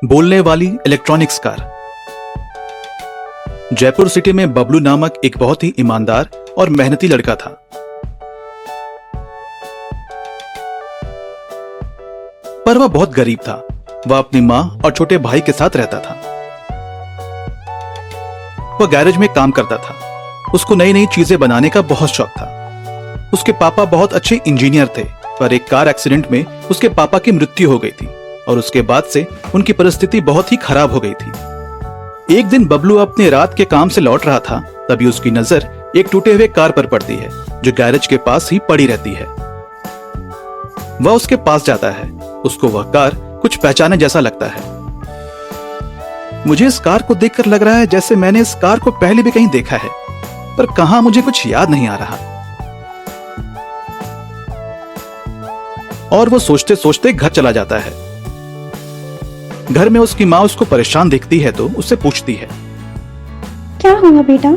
बोलने वाली electronics car. Jaipur city में बबलू नामक एक बहुत ही ईमानदार और मेहनती लड़का था। पर वह बहुत गरीब था। वह अपनी मां और छोटे भाई के साथ रहता था। वह गैरेज में काम करता था। उसको नई नई चीजें बनाने का बहुत शौक था। उसके पापा बहुत अच्छे इंजीनियर थे, पर एक कार एक्सीडेंट में उसके पापा की मृत्यु हो गई थी और उसके बाद से उनकी परिस्थिति बहुत ही खराब हो गई थी। एक दिन बबलू अपने रात के काम से लौट रहा था, तभी उसकी नजर एक टूटे हुए कार पर पड़ती है जो गैरेज के पास ही पड़ी रहती है। वह उसके पास जाता है। उसको वह कार कुछ पहचाने जैसा लगता है। मुझे इस कार को देखकर लग रहा है जैसे मैंने इस कार को पहले भी कहीं देखा है, पर कहां मुझे कुछ याद नहीं आ रहा। और वो सोचते सोचते घर चला जाता है। घर में उसकी माँ उसको परेशान देखती है तो उससे पूछती है, क्या हुआ बेटा,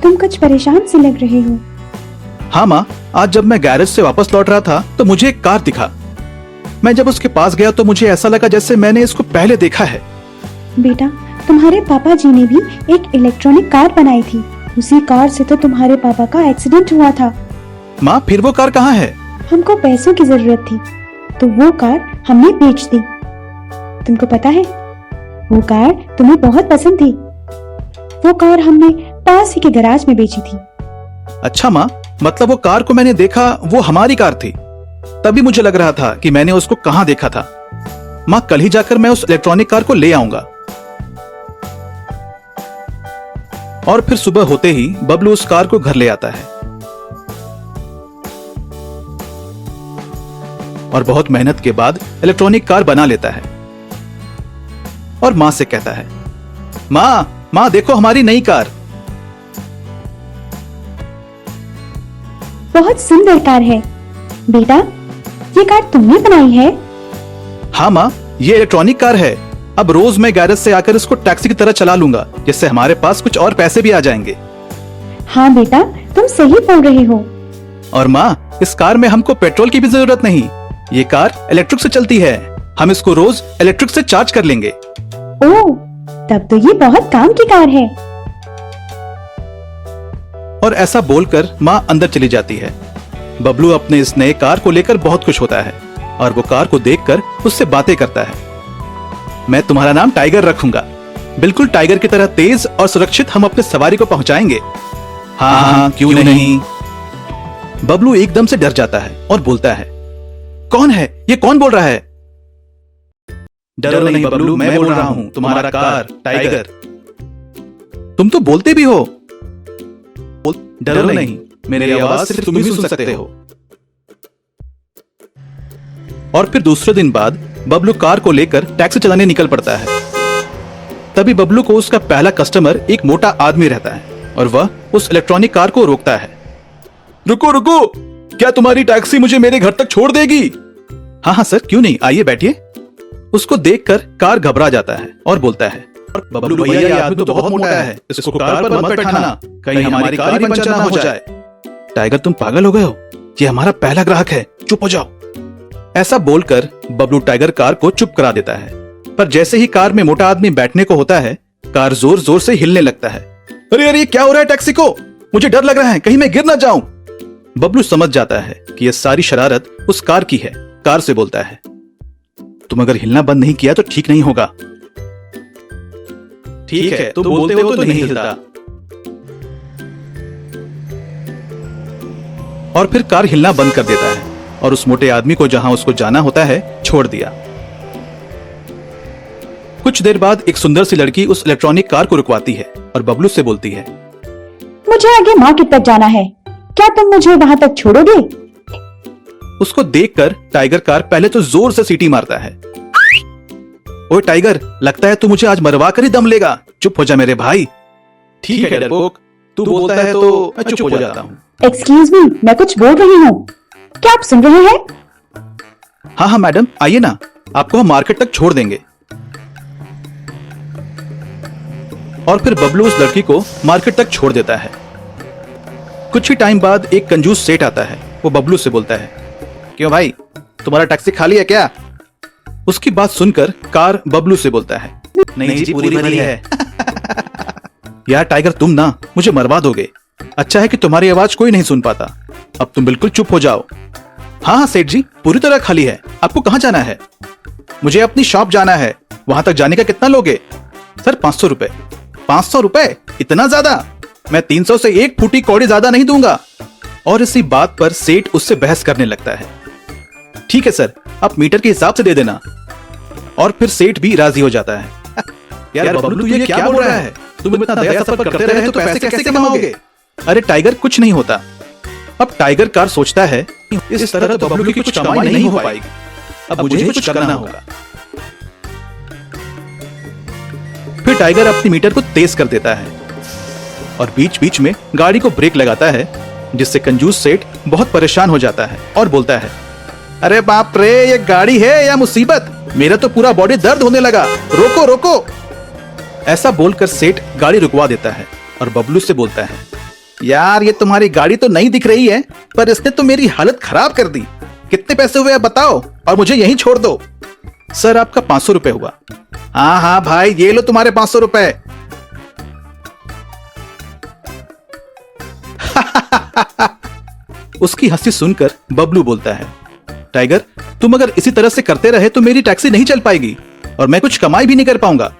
तुम कुछ परेशान से लग रहे हो? हाँ माँ, आज जब मैं गैरेज से वापस लौट रहा था तो मुझे एक कार दिखा। मैं जब उसके पास गया तो मुझे ऐसा लगा जैसे मैंने इसको पहले देखा है। बेटा, तुम्हारे पापा जी ने भी एक इलेक्ट्रॉनिक कार बनाई थी। उसी कार से तो तुम्हारे पापा का एक्सीडेंट हुआ था। माँ, फिर वो कार कहाँ है? हमको पैसों की जरूरत थी तो वो कार हमने बेच दी। तुमको पता है, वो कार तुम्हें बहुत पसंद थी। वो कार हमने पास ही के गैराज में बेची थी। अच्छा माँ, मतलब वो कार को मैंने देखा, वो हमारी कार थी। तभी मुझे लग रहा था कि मैंने उसको कहाँ देखा था। माँ, कल ही जाकर मैं उस इलेक्ट्रॉनिक कार को ले आऊंगा। और फिर सुबह होते ही बबलू उस कार को घर ले आता है और बहुत मेहनत के बाद इलेक्ट्रॉनिक कार बना लेता है और माँ से कहता है, माँ देखो हमारी नई कार। बहुत सुंदर कार है बेटा, ये कार तुमने बनाई है? हाँ माँ, ये इलेक्ट्रॉनिक कार है। अब रोज मैं गैरेज से आकर इसको टैक्सी की तरह चला लूंगा, जिससे हमारे पास कुछ और पैसे भी आ जाएंगे। हाँ बेटा, तुम सही बोल रहे हो। और माँ, इस कार में हमको पेट्रोल की भी जरूरत नहीं। ये कार इलेक्ट्रिक से चलती है। हम इसको रोज इलेक्ट्रिक से चार्ज कर लेंगे। ओह, तब तो ये बहुत काम की कार है। और ऐसा बोलकर माँ अंदर चली जाती है। बबलू अपने इस नए कार को लेकर बहुत खुश होता है और वो कार को देखकर उससे बातें करता है। मैं तुम्हारा नाम टाइगर रखूंगा। बिल्कुल टाइगर की तरह तेज और सुरक्षित हम अपने सवारी को पहुंचाएंगे। हाँ, क्यों नहीं। बबलू एकदम से डर जाता है और बोलता है, कौन है ये? कौन बोल रहा है? डरो नहीं बबलू, मैं बोल रहा हूं, तुम्हारा कार टाइगर। तुम तो बोलते भी हो। डरो नहीं, मेरी आवाज सिर्फ तुम ही सुन सकते हो। और फिर दूसरे दिन बाद बबलू कार को लेकर टैक्सी चलाने निकल पड़ता है। तभी बबलू को उसका पहला कस्टमर एक मोटा आदमी रहता है और वह उस इलेक्ट्रॉनिक कार को रोकता है। रुको रुको, क्या तुम्हारी टैक्सी मुझे मेरे घर तक छोड़ देगी? हाँ हाँ सर, क्यों नहीं, आइए बैठिए। उसको देखकर कार घबरा जाता है और बोलता है, बबलू भैया, ये आदमी तो बहुत मोटा है, इसको कार पर मत बैठाना, कहीं हमारी कार ही पंचर ना हो जाए। टाइगर, तुम पागल हो गए हो? ये हमारा पहला ग्राहक है, चुप हो जाओ। ऐसा बोलकर बबलू टाइगर कार को चुप करा देता है। पर जैसे ही कार में मोटा आदमी बैठने को होता है, कार जोर जोर से हिलने लगता है। अरे अरे, क्या हो रहा है टैक्सी को? मुझे डर लग रहा है, कहीं मैं गिर ना जाऊं। बबलू समझ जाता है कि यह सारी शरारत उस कार की है। कार से बोलता है, तुम अगर हिलना बंद नहीं किया तो ठीक नहीं होगा। ठीक है, तुम बोलते हो तो नहीं हिलता। और फिर कार हिलना बंद कर देता है और उस मोटे आदमी को जहां उसको जाना होता है छोड़ दिया। कुछ देर बाद एक सुंदर सी लड़की उस इलेक्ट्रॉनिक कार को रुकवाती है और बबलू से बोलती है, मुझे आगे मार्केट तक जाना है, क्या तुम मुझे वहां तक छोड़ोगे? उसको देखकर टाइगर कार पहले तो जोर से सीटी मारता है। ओए टाइगर, लगता है तू मुझे आज मरवा कर ही दम लेगा। चुप हो जा मेरे भाई। ठीक है डरपोक, तू बोलता है तो मैं चुप हो जाता हूँ। एक्सक्यूज मी, मैं कुछ बोल रही हूँ, क्या आप सुन रहे हैं? हाँ हाँ मैडम, आइए ना, आपको हम मार्केट तक छोड़ देंगे। और फिर बबलू उस लड़की को मार्केट तक छोड़ देता है। कुछ ही टाइम बाद एक कंजूस सेठ आता है। वो बबलू से बोलता है, क्यों भाई, तुम्हारा टैक्सी खाली है क्या? उसकी बात सुनकर कार बबलू से बोलता है, नहीं जी, पूरी भरी है। यार टाइगर, तुम ना मुझे मरवा दोगे। अच्छा है कि तुम्हारी आवाज कोई नहीं सुन पाता। अब तुम बिल्कुल चुप हो जाओ। हाँ हाँ सेठ जी, पूरी तरह खाली है। आपको कहाँ जाना है? मुझे अपनी शॉप जाना है। वहां तक जाने का कितना लोगे? सर 500 रुपए। 500 रुपए? इतना ज्यादा? मैं 300 से एक फूटी कौड़ी ज्यादा नहीं दूंगा। और इसी बात पर सेठ उससे बहस करने लगता है। ठीक है सर, आप मीटर के हिसाब से दे देना। और फिर सेठ भी राजी हो जाता है। यार बबलू, तू ये क्या बोल रहा है? तुम इतना दया सफर करते रहे तो पैसे कैसे कमाओगे? अरे टाइगर, कुछ नहीं होता। अब टाइगर कार सोचता है, इस तरह तो बबलू की कुछ कमाई नहीं हो पाएगी। अब मुझे कुछ करना होगा। फिर टाइगर अपनी मीटर को तेज कर देता है और बीच बीच में गाड़ी को ब्रेक लगाता है, जिससे कंजूस सेठ बहुत परेशान हो जाता है और बोलता है, अरे बाप रे, ये गाड़ी है या मुसीबत? मेरा तो पूरा बॉडी दर्द होने लगा। रोको रोको। ऐसा बोलकर सेठ गाड़ी रुकवा देता है और बबलू से बोलता है, यार ये तुम्हारी गाड़ी तो नहीं दिख रही है, पर इसने तो मेरी हालत खराब कर दी। कितने पैसे हुए बताओ और मुझे यहीं छोड़ दो। सर आपका 500 रुपए हुआ। हाँ हाँ भाई, ये लो तुम्हारे 500 रुपए। उसकी हंसी सुनकर बबलू बोलता है, टाइगर, तुम अगर इसी तरह से करते रहे तो मेरी टैक्सी नहीं चल पाएगी और मैं कुछ कमाई भी नहीं कर पाऊंगा।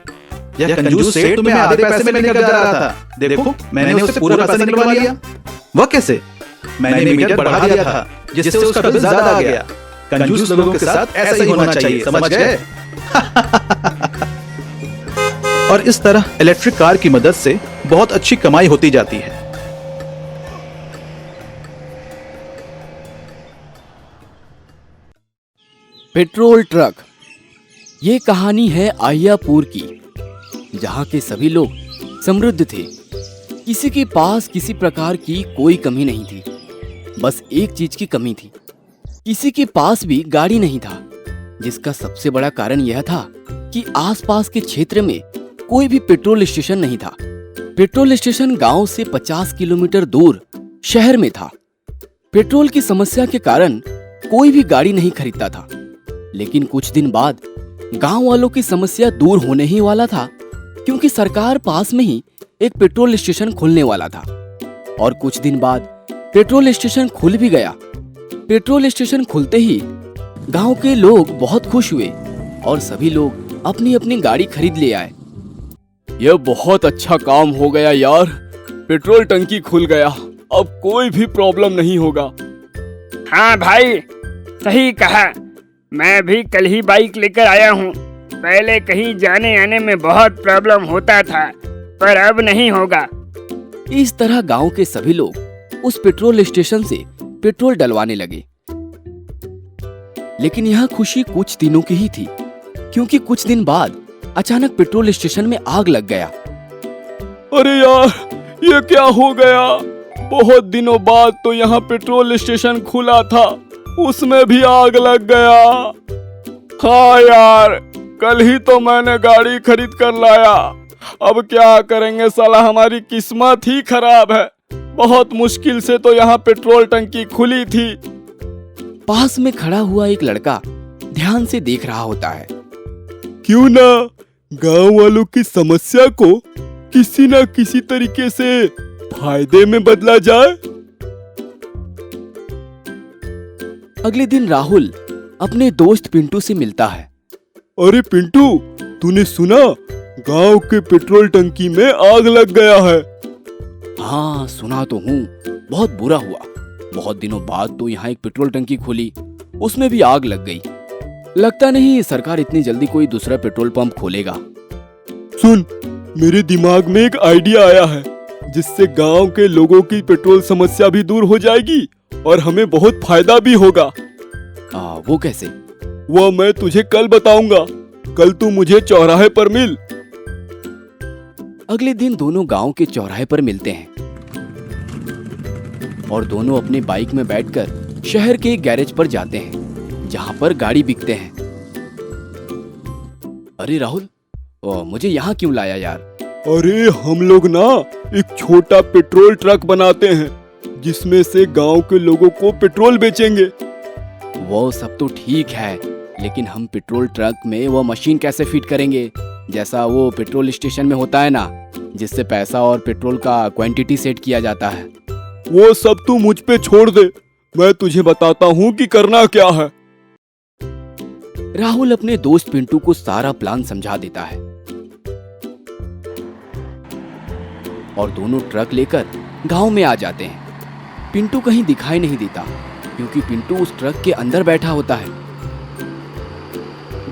यह कंजूस सेठ तुम्हें आधे पैसे में लेकर जा रहा था। देखो, मैंने उससे पूरा पैसा निकलवा लिया। वह कैसे? मैंने मीटर बढ़ा दिया था, जिससे उसका बिल ज्यादा आ गया। कंजूस लोगों के साथ ऐसा ही होना चाहिए, समझ गए? और इस तरह इलेक्ट्रिक कार की मदद से बहुत अच्छी कमाई होती जाती है। Petrol truck. ये कहानी है अय्यापुर की, जहाँ के सभी लोग समृद्ध थे। किसी के पास किसी प्रकार की कोई कमी नहीं थी। बस एक चीज की कमी थी, किसी के पास भी गाड़ी नहीं था, जिसका सबसे बड़ा कारण यह था कि आसपास के क्षेत्र में कोई भी पेट्रोल स्टेशन नहीं था। पेट्रोल स्टेशन गांव से 50 किलोमीटर दूर शहर में था। पेट्रोल की समस्या के कारण कोई भी गाड़ी नहीं खरीदता था। लेकिन कुछ दिन बाद गांव वालों की समस्या दूर होने ही वाला था, क्योंकि सरकार पास में ही एक पेट्रोल स्टेशन खुलने वाला था। और कुछ दिन बाद पेट्रोल स्टेशन खुल भी गया। पेट्रोल स्टेशन खुलते ही गांव के लोग बहुत खुश हुए और सभी लोग अपनी अपनी गाड़ी खरीद ले आए। यह बहुत अच्छा काम हो गया यार, पेट्रोल टंकी खुल गया, अब कोई भी प्रॉब्लम नहीं होगा। हाँ भाई, सही कहा। मैं भी कल ही बाइक लेकर आया हूँ। पहले कहीं जाने आने में बहुत प्रॉब्लम होता था, पर अब नहीं होगा। इस तरह गांव के सभी लोग उस पेट्रोल स्टेशन से पेट्रोल डलवाने लगे। लेकिन यह खुशी कुछ दिनों की ही थी, क्योंकि कुछ दिन बाद अचानक पेट्रोल स्टेशन में आग लग गया। अरे यार, ये क्या हो गया? बहुत दिनों बाद तो यहाँ पेट्रोल स्टेशन खुला था, उसमें भी आग लग गया। हाँ यार, कल ही तो मैंने गाड़ी खरीद कर लाया। अब क्या करेंगे साला, हमारी किस्मत ही खराब है। बहुत मुश्किल से तो यहाँ पेट्रोल टंकी खुली थी। पास में खड़ा हुआ एक लड़का ध्यान से देख रहा होता है। क्यों ना गांव वालों की समस्या को किसी न किसी तरीके से फायदे में बदला जाए। अगले दिन राहुल अपने दोस्त पिंटू से मिलता है। अरे पिंटू, तूने सुना? गांव के पेट्रोल टंकी में आग लग गया है। हाँ सुना तो हूँ, बहुत बुरा हुआ। बहुत दिनों बाद तो यहाँ एक पेट्रोल टंकी खुली, उसमें भी आग लग गई। लगता नहीं सरकार इतनी जल्दी कोई दूसरा पेट्रोल पंप खोलेगा। सुन, मेरे दिमाग में एक आइडिया आया है, जिससे गांव के लोगों की पेट्रोल समस्या भी दूर हो जाएगी और हमें बहुत फायदा भी होगा। वो कैसे? वो मैं तुझे कल बताऊंगा। कल तू मुझे चौराहे पर मिल। अगले दिन दोनों गांव के चौराहे पर मिलते हैं और दोनों अपने बाइक में बैठकर शहर के एक गैरेज पर जाते हैं, जहां पर गाड़ी बिकते हैं। अरे राहुल, मुझे यहाँ क्यों लाया यार? अरे हम लोग ना एक छोटा पेट्रोल ट्रक बनाते हैं, जिसमें से गांव के लोगों को पेट्रोल बेचेंगे। वो सब तो ठीक है, लेकिन हम पेट्रोल ट्रक में वो मशीन कैसे फिट करेंगे, जैसा वो पेट्रोल स्टेशन में होता है ना, जिससे पैसा और पेट्रोल का क्वांटिटी सेट किया जाता है। वो सब तू मुझ पे छोड़ दे, मैं तुझे बताता हूँ कि करना क्या है। राहुल अपने दोस्त पिंटू को सारा प्लान समझा देता है और दोनों ट्रक लेकर गांव में आ जाते हैं। पिंटू कहीं दिखाई नहीं देता क्योंकि पिंटू उस ट्रक के अंदर बैठा होता है।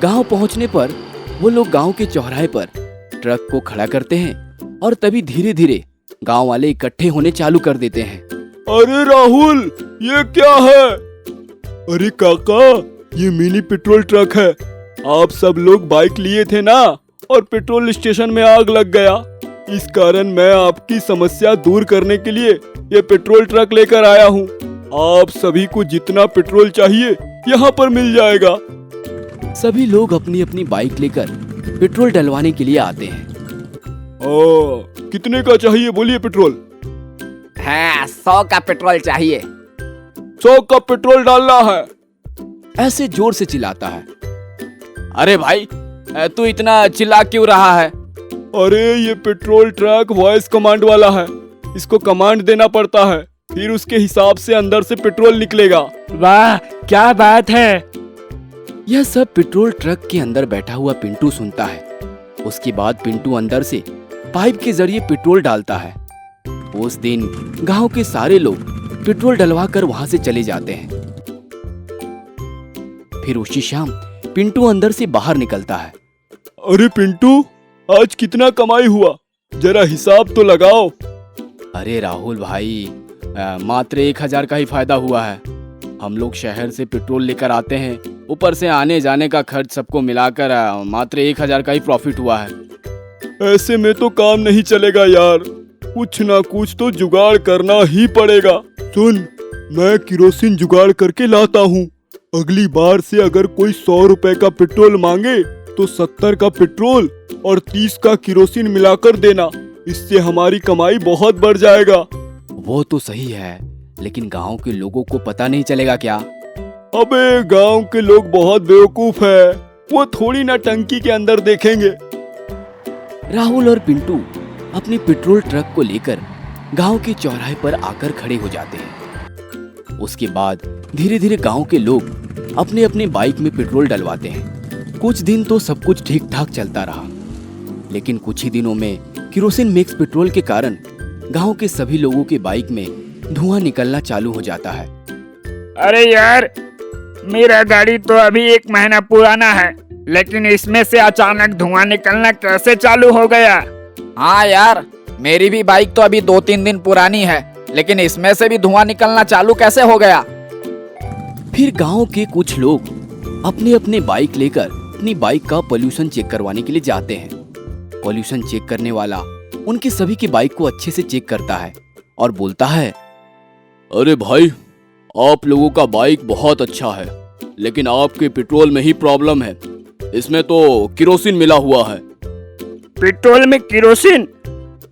गांव पहुंचने पर वो लोग गांव के चौराहे पर ट्रक को खड़ा करते हैं और तभी धीरे धीरे गांव वाले इकट्ठे होने चालू कर देते हैं। अरे राहुल, ये क्या है? अरे काका, ये मिनी पेट्रोल ट्रक है। आप सब लोग बाइक लिए थे ना, और पेट्रोल स्टेशन में आग लग गया। इस कारण मैं आपकी समस्या दूर करने के लिए ये पेट्रोल ट्रक लेकर आया हूँ। आप सभी को जितना पेट्रोल चाहिए यहाँ पर मिल जाएगा। सभी लोग अपनी अपनी बाइक लेकर पेट्रोल डलवाने के लिए आते हैं। कितने का चाहिए बोलिए पेट्रोल? हाँ, 100 का पेट्रोल चाहिए। 100 का पेट्रोल डालना है। ऐसे जोर से चिल्लाता है। अरे भाई, तू इतना चिल्ला क्यों रहा है? अरे ये पेट्रोल ट्रक वॉइस कमांड वाला है, इसको कमांड देना पड़ता है, फिर उसके हिसाब से अंदर से पेट्रोल निकलेगा। वाह, क्या बात है। यह सब पेट्रोल ट्रक के अंदर बैठा हुआ पिंटू सुनता है। उसके बाद पिंटू अंदर से पाइप के जरिए पेट्रोल डालता है। उस दिन गांव के सारे लोग पेट्रोल डलवा कर वहां से चले जाते हैं। फिर उसी शाम पिंटू अंदर से बाहर निकलता है। अरे पिंटू, आज कितना कमाई हुआ, जरा हिसाब तो लगाओ। अरे राहुल भाई, मात्र 1000 का ही फायदा हुआ है। हम लोग शहर से पेट्रोल लेकर आते हैं, ऊपर से आने जाने का खर्च सबको मिलाकर मात्र 1000 का ही प्रॉफिट हुआ है। ऐसे में तो काम नहीं चलेगा यार, कुछ ना कुछ तो जुगाड़ करना ही पड़ेगा। सुन, मैं किरोसिन जुगाड़ करके लाता हूँ। अगली बार से अगर कोई 100 रुपए का पेट्रोल मांगे तो 70 का पेट्रोल और 30 का किरोसिन मिलाकर देना। इससे हमारी कमाई बहुत बढ़ जाएगा। वो तो सही है, लेकिन गांव के लोगों को पता नहीं चलेगा क्या? अबे गांव के लोग बहुत बेवकूफ है, वो थोड़ी ना टंकी के अंदर देखेंगे। राहुल और पिंटू अपनी पेट्रोल ट्रक को लेकर गांव के चौराहे पर आकर खड़े हो जाते हैं। उसके बाद धीरे धीरे गांव के लोग अपने अपने बाइक में पेट्रोल डलवाते हैं। कुछ दिन तो सब कुछ ठीक ठाक चलता रहा, लेकिन कुछ ही दिनों में किरोसिन मिक्स पेट्रोल के कारण गांव के सभी लोगों के बाइक में धुआं निकलना चालू हो जाता है। अरे यार, मेरा गाड़ी तो अभी 1 महीना पुराना है, लेकिन इसमें से अचानक धुआं निकलना कैसे चालू हो गया? हाँ यार, मेरी भी बाइक तो अभी 2-3 दिन पुरानी है, लेकिन इसमें से भी धुआं निकलना चालू कैसे हो गया? फिर गांव के कुछ लोग अपने अपने बाइक लेकर अपनी बाइक का पोल्यूशन चेक करवाने के लिए जाते हैं। पोल्यूशन चेक करने वाला उनकी सभी की बाइक को अच्छे से चेक करता है और बोलता है, अरे भाई, आप लोगों का बाइक बहुत अच्छा है, लेकिन आपके पेट्रोल में ही प्रॉब्लम है। इसमें तो किरोसिन मिला हुआ है। पेट्रोल में किरोसिन?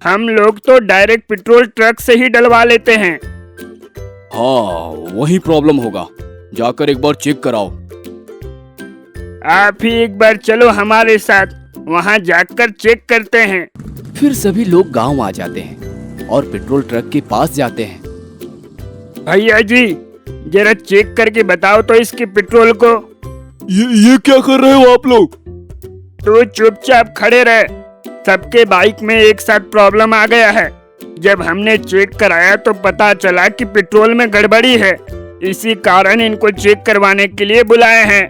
हम लोग तो डायरेक्ट पेट्रोल ट्रक से ही डलवा लेते हैं। हाँ, वही प्रॉब्लम होगा, जाकर एक बार चेक कराओ। आप ही एक बार चलो हमारे साथ, वहाँ जाकर चेक करते हैं। फिर सभी लोग गांव आ जाते हैं और पेट्रोल ट्रक के पास जाते हैं। भैया जी, जरा चेक करके बताओ तो इसके पेट्रोल को। ये क्या कर रहे हो आप लोग? तो चुपचाप खड़े रहे, सबके बाइक में एक साथ प्रॉब्लम आ गया है। जब हमने चेक कराया तो पता चला कि पेट्रोल में गड़बड़ी है, इसी कारण इनको चेक करवाने के लिए बुलाए हैं।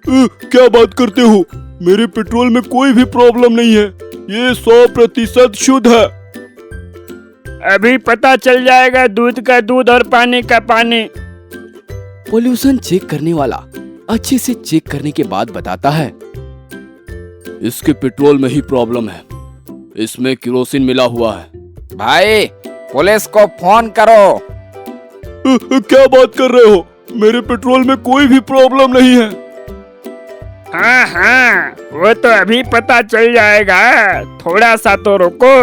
क्या बात करते हो? मेरे पेट्रोल में कोई भी प्रॉब्लम नहीं है, ये 100% शुद्ध है। अभी पता चल जाएगा, दूध का दूध और पानी का पानी। पोल्यूशन चेक करने वाला अच्छे से चेक करने के बाद बताता है, इसके पेट्रोल में ही प्रॉब्लम है, इसमें किरोसिन मिला हुआ है। भाई, पुलिस को फोन करो। क्या बात कर रहे हो? मेरे पेट्रोल में कोई भी प्रॉब्लम नहीं है। हाँ हाँ, वो तो अभी पता चल जाएगा, थोड़ा सा तो रुको।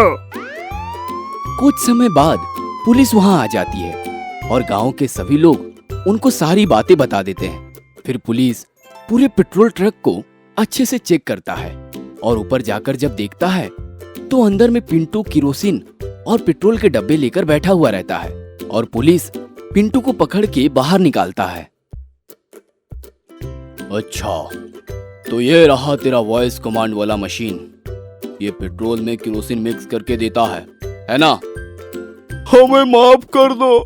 कुछ समय बाद पुलिस वहां आ जाती है और गांव के सभी लोग उनको सारी बातें बता देते हैं। फिर पुलिस पूरे पेट्रोल ट्रक को अच्छे से चेक करता है और ऊपर जाकर जब देखता है तो अंदर में पिंटू केरोसिन और पेट्रोल के डब्बे लेकर बैठा हुआ रहता है और पुलिस पिंटू को पकड़ के बाहर निकालता है। अच्छा, तो ये रहा तेरा वॉइस कमांड वाला मशीन। ये पेट्रोल में केरोसिन मिक्स करके देता है ना? हमें माफ कर दो,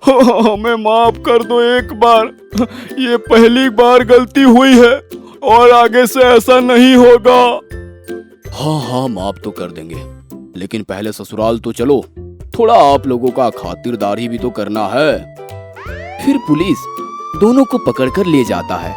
हमें माफ कर दो एक बार। ये पहली बार गलती हुई है और आगे से ऐसा नहीं होगा। हाँ, माफ तो कर देंगे, लेकिन पहले ससुराल तो चलो, थोड़ा आप लोगों का खातिरदारी भी तो करना है। फिर पुलिस दोनों को पकड़कर ले जाता है